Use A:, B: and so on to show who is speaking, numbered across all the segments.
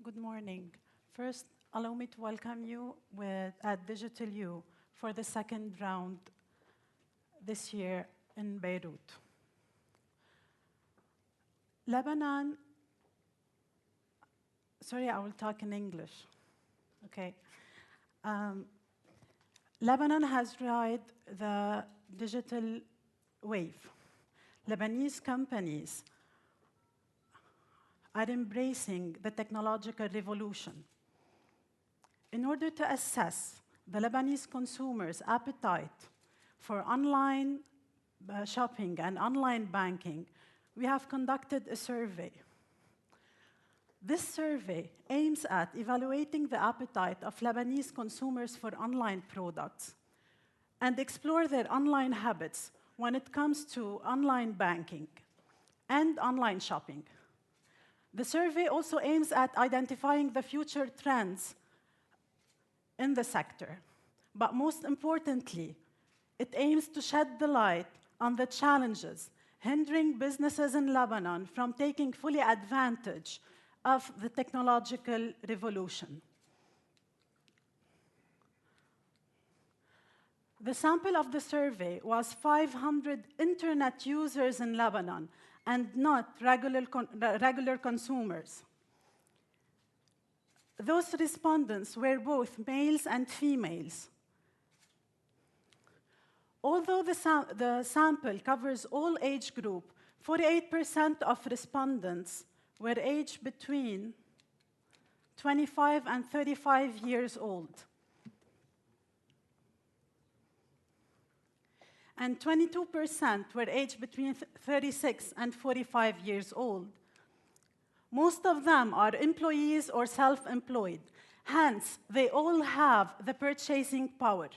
A: Good morning. First, allow me to welcome you at DGTLU for the second round this year in Beirut. Lebanon, sorry, I will talk in English, okay. Lebanon has ride the digital wave. Lebanese companies are embracing the technological revolution. In order to assess the Lebanese consumers' appetite for online shopping and online banking, we have conducted a survey. This survey aims at evaluating the appetite of Lebanese consumers for online products and explore their online habits when it comes to online banking and online shopping. The survey also aims at identifying the future trends in the sector, but most importantly, it aims to shed the light on the challenges hindering businesses in Lebanon from taking fully advantage of the technological revolution. The sample of the survey was 500 internet users in Lebanon and not regular consumers. Those respondents were both males and females. Although the sample covers all age group, 48% of respondents were aged between 25 and 35 years old. And 22% were aged between 36 and 45 years old. Most of them are employees or self-employed. Hence, they all have the purchasing power.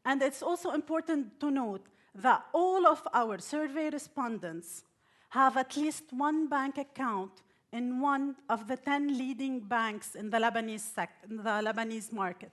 A: And it's also important to note that all of our survey respondents have at least one bank account in one of the 10 leading banks in the Lebanese market.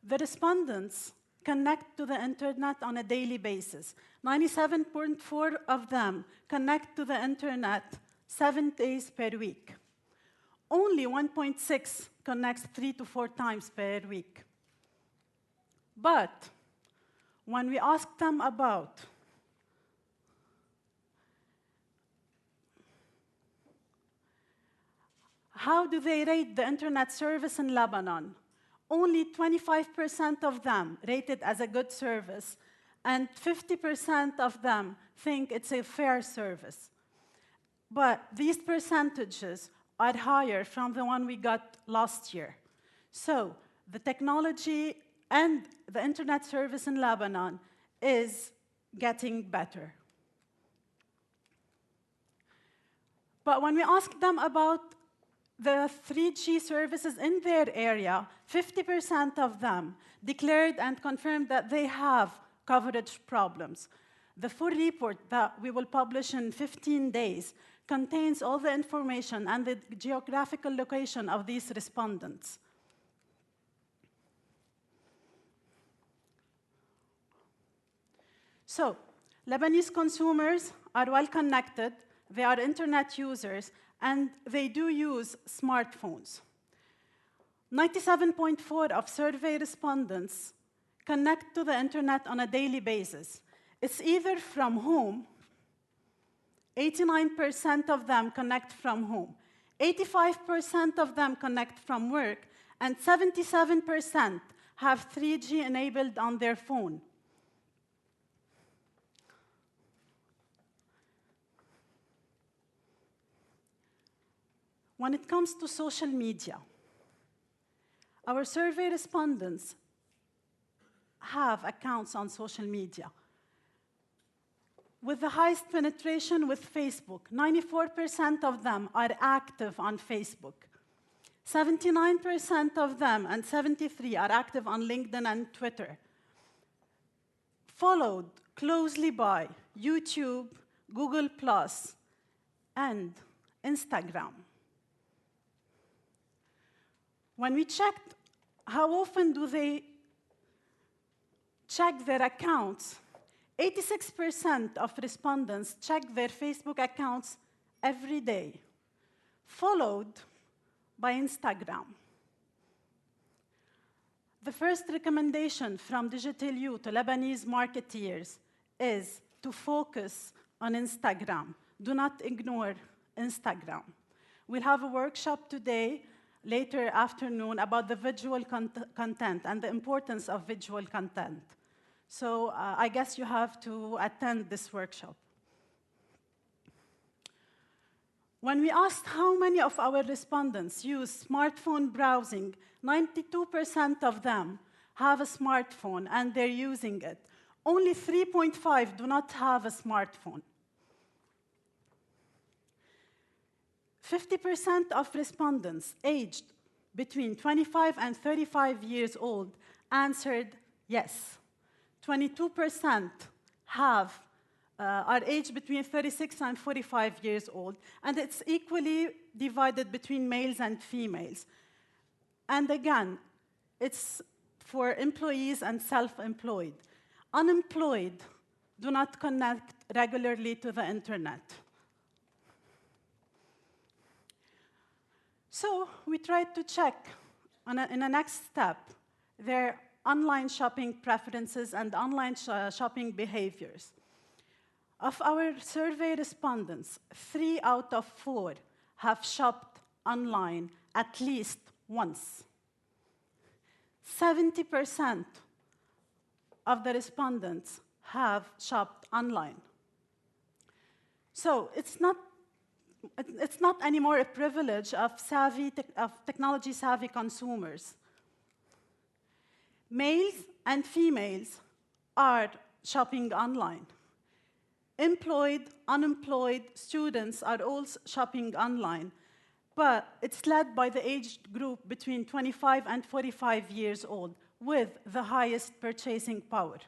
A: The respondents connect to the internet on a daily basis. 97.4% of them connect to the internet 7 days per week. Only 1.6% connects 3 to 4 times per week. But when we ask them about how do they rate the internet service in Lebanon, only 25% of them rate it as a good service, and 50% of them think it's a fair service. But these percentages are higher from the one we got last year. So the technology and the internet service in Lebanon is getting better. But when we ask them about the 3G services in their area, 50% of them declared and confirmed that they have coverage problems. The full report that we will publish in 15 days contains all the information and the geographical location of these respondents. So, Lebanese consumers are well connected, they are internet users, and they do use smartphones. 97.4% of survey respondents connect to the internet on a daily basis. It's either from home, 89% of them connect from home, 85% of them connect from work, and 77% have 3G enabled on their phone. When it comes to social media, our survey respondents have accounts on social media. With the highest penetration with Facebook, 94% of them are active on Facebook. 79% of them and 73% are active on LinkedIn and Twitter. Followed closely by YouTube, Google+, and Instagram. When we checked how often do they check their accounts, 86% of respondents check their Facebook accounts every day, followed by Instagram. The first recommendation from DGTLU to Lebanese marketeers is to focus on Instagram. Do not ignore Instagram. We'll have a workshop today, later afternoon, about the visual content and the importance of visual content. So I guess you have to attend this workshop. When we asked how many of our respondents use smartphone browsing, 92% of them have a smartphone and they're using it. Only 3.5 do not have a smartphone. 50% of respondents aged between 25 and 35 years old answered yes. 22% are aged between 36 and 45 years old, and it's equally divided between males and females. And again, it's for employees and self-employed. Unemployed do not connect regularly to the internet. So we tried to check, in the next step, their online shopping preferences and online shopping behaviors. Of our survey respondents, 3 out of 4 have shopped online at least once. 70% of the respondents have shopped online. So it's not anymore a privilege of technology-savvy consumers. Males and females are shopping online. Employed, unemployed students are all shopping online, but it's led by the age group between 25 and 45 years old with the highest purchasing power.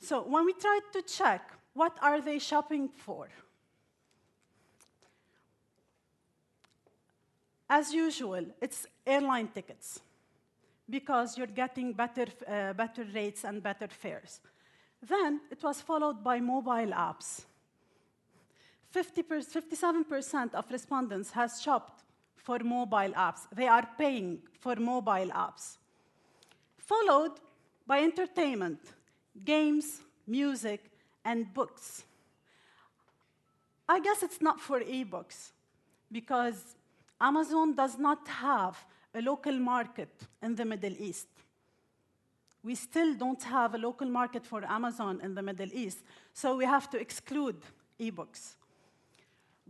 A: So when we tried to check what are they shopping for, as usual, it's airline tickets because you're getting better rates and better fares. Then it was followed by mobile apps. 57% of respondents has shopped for mobile apps. They are paying for mobile apps. Followed by entertainment, games, music, and books. I guess it's not for ebooks because Amazon does not have a local market in the Middle East. We still don't have a local market for Amazon in the Middle East, so we have to exclude ebooks.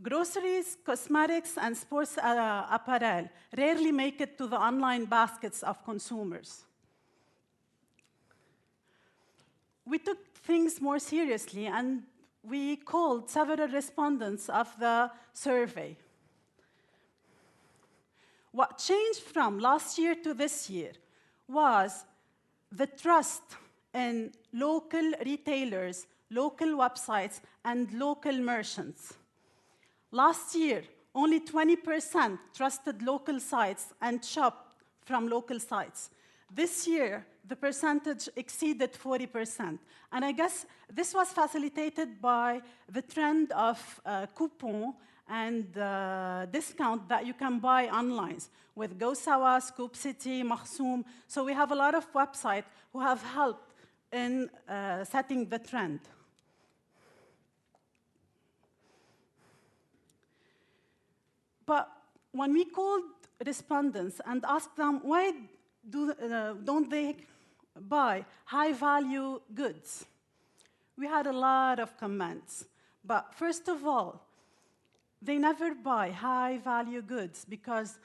A: Groceries, cosmetics, and sports apparel rarely make it to the online baskets of consumers. We took things more seriously, and we called several respondents of the survey. What changed from last year to this year was the trust in local retailers, local websites, and local merchants. Last year, only 20% trusted local sites and shopped from local sites. This year, the percentage exceeded 40%. And I guess this was facilitated by the trend of coupon and discount that you can buy online with GoSawa, Scoop City, Makhsoom. So we have a lot of websites who have helped in setting the trend. But when we called respondents and asked them why don't they buy high-value goods, we had a lot of comments. But first of all, they never buy high-value goods because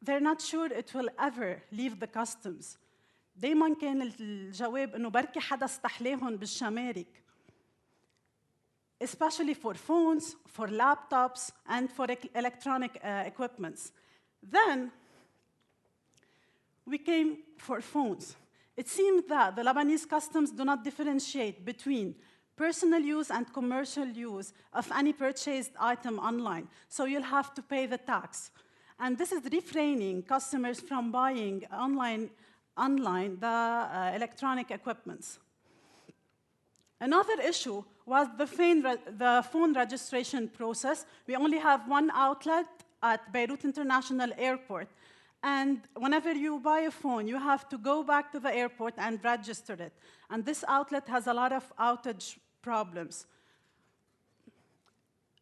A: they're not sure it will ever leave the customs. دايماً كان الجواب إنه بركي حدا استحلاهم بالشمارك. Especially for phones, for laptops, and for electronic equipments. Then, we came for phones. It seemed that the Lebanese customs do not differentiate between personal use and commercial use of any purchased item online, so you'll have to pay the tax. And this is refraining customers from buying online the electronic equipments. Another issue was the phone registration process. We only have one outlet at Beirut International Airport. And whenever you buy a phone, you have to go back to the airport and register it. And this outlet has a lot of outage problems.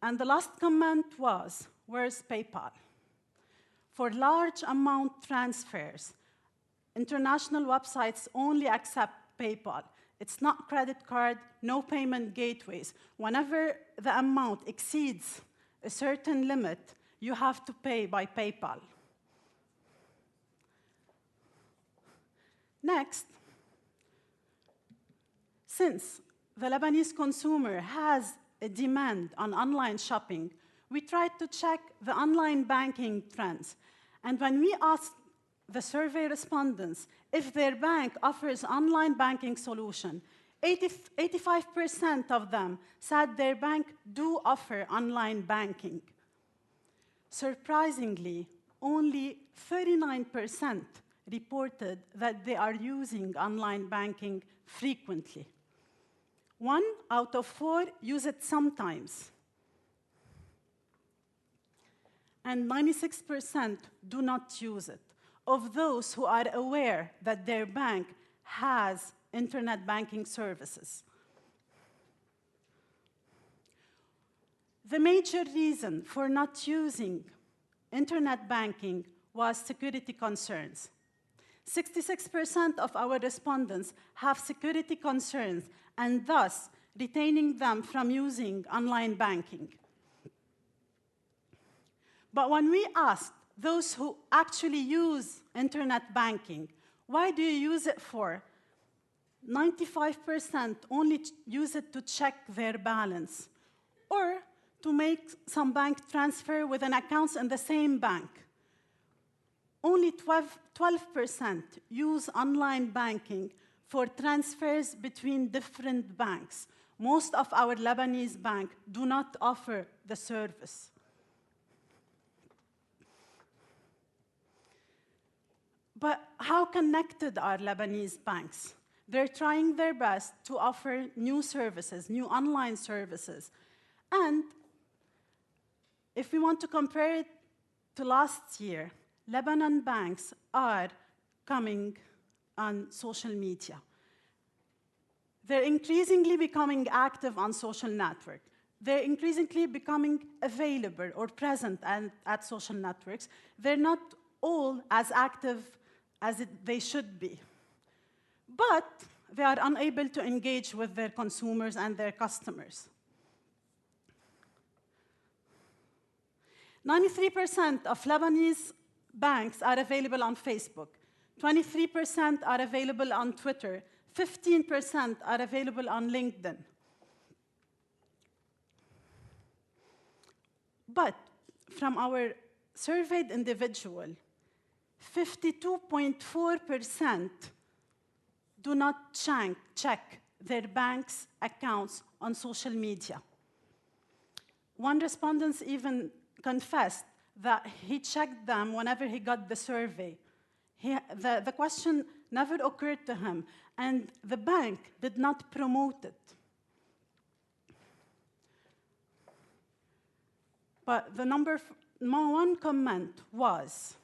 A: And the last comment was, where's PayPal? For large amount transfers, international websites only accept PayPal. It's not credit card, no payment gateways. Whenever the amount exceeds a certain limit, you have to pay by PayPal. Next, since the Lebanese consumer has a demand on online shopping, we tried to check the online banking trends. And when we asked the survey respondents if their bank offers online banking solution, 85% of them said their bank do offer online banking. Surprisingly, only 39% reported that they are using online banking frequently. 1 out of 4 use it sometimes. And 96% do not use it, of those who are aware that their bank has internet banking services. The major reason for not using internet banking was security concerns. 66% of our respondents have security concerns, and thus retaining them from using online banking. But when we asked those who actually use internet banking, why do you use it for? 95% only use it to check their balance or to make some bank transfer with an account in the same bank. Only 12% use online banking for transfers between different banks. Most of our Lebanese banks do not offer the service. But how connected are Lebanese banks? They're trying their best to offer new services, new online services. And if we want to compare it to last year, Lebanon banks are coming on social media. They're increasingly becoming active on social networks. They're increasingly becoming available or present at social networks. They're not all as active as they should be. But they are unable to engage with their consumers and their customers. 93% of Lebanese banks are available on Facebook. 23% are available on Twitter. 15% are available on LinkedIn. But from our surveyed individual, 52.4% do not check their bank's accounts on social media. One respondent even confessed that he checked them whenever he got the survey. The question never occurred to him, and the bank did not promote it. But the number one comment was,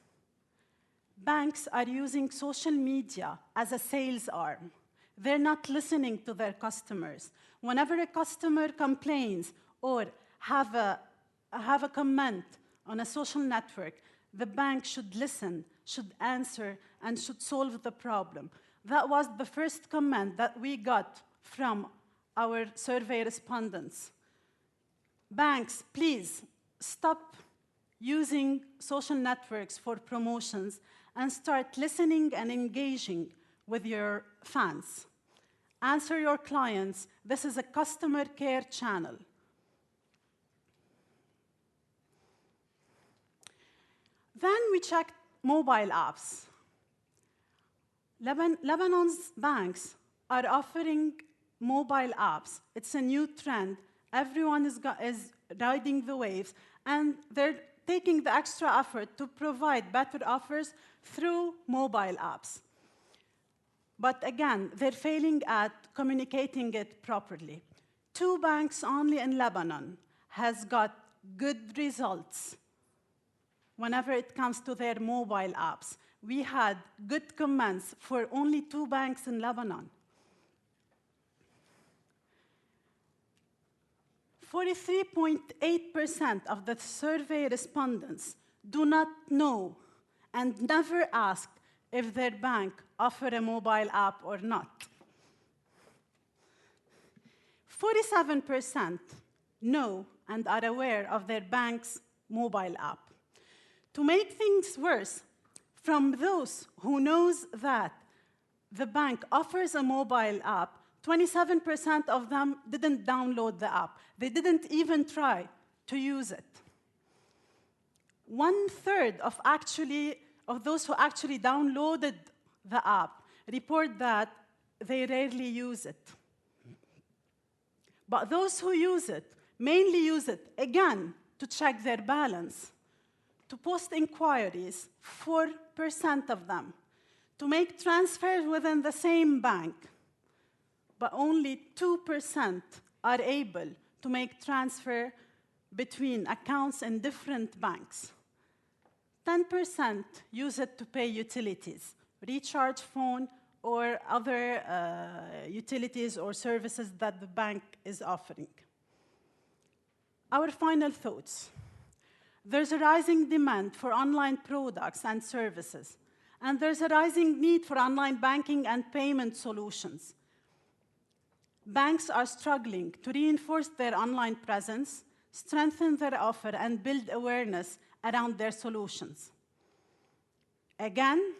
A: banks are using social media as a sales arm. They're not listening to their customers. Whenever a customer complains or have a comment on a social network, the bank should listen, should answer, and should solve the problem. That was the first comment that we got from our survey respondents. Banks, please stop using social networks for promotions and start listening and engaging with your fans. Answer your clients. This is a customer care channel. Then we checked mobile apps. Lebanon's banks are offering mobile apps. It's a new trend. Everyone is riding the waves, and they're taking the extra effort to provide better offers through mobile apps. But again, they're failing at communicating it properly. 2 banks only in Lebanon has got good results whenever it comes to their mobile apps. We had good comments for only 2 banks in Lebanon. 43.8% of the survey respondents do not know and never asked if their bank offer a mobile app or not. 47% know and are aware of their bank's mobile app. To make things worse, from those who knows that the bank offers a mobile app, 27% of them didn't download the app. They didn't even try to use it. 1/3 of those who actually downloaded the app report that they rarely use it. But those who use it mainly use it, again, to check their balance, to post inquiries, 4% of them, to make transfers within the same bank, but only 2% are able to make transfer between accounts in different banks. 10% use it to pay utilities, recharge phone, or other utilities or services that the bank is offering. Our final thoughts. There's a rising demand for online products and services, and there's a rising need for online banking and payment solutions. Banks are struggling to reinforce their online presence, strengthen their offer, and build awareness around their solutions. Again,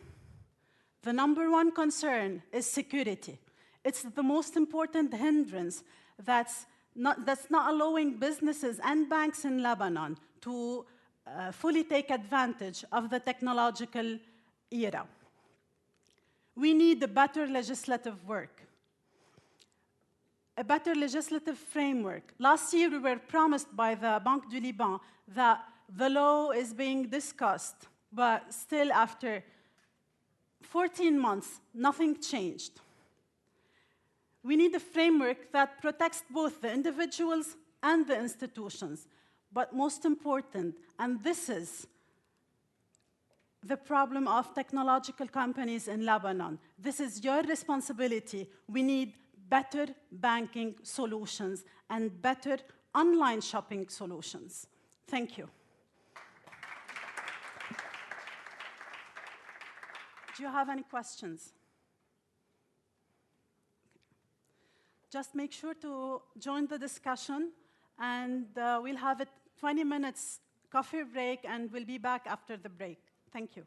A: the #1 concern is security. It's the most important hindrance that's not allowing businesses and banks in Lebanon to fully take advantage of the technological era. We need a better legislative work, a better legislative framework. Last year, we were promised by the Banque du Liban that the law is being discussed, but still after 14 months, nothing changed. We need a framework that protects both the individuals and the institutions. But most important, and this is the problem of technological companies in Lebanon, this is your responsibility. We need better banking solutions and better online shopping solutions. Thank you. Do you have any questions? Just make sure to join the discussion, and we'll have a 20 minutes coffee break, and we'll be back after the break. Thank you.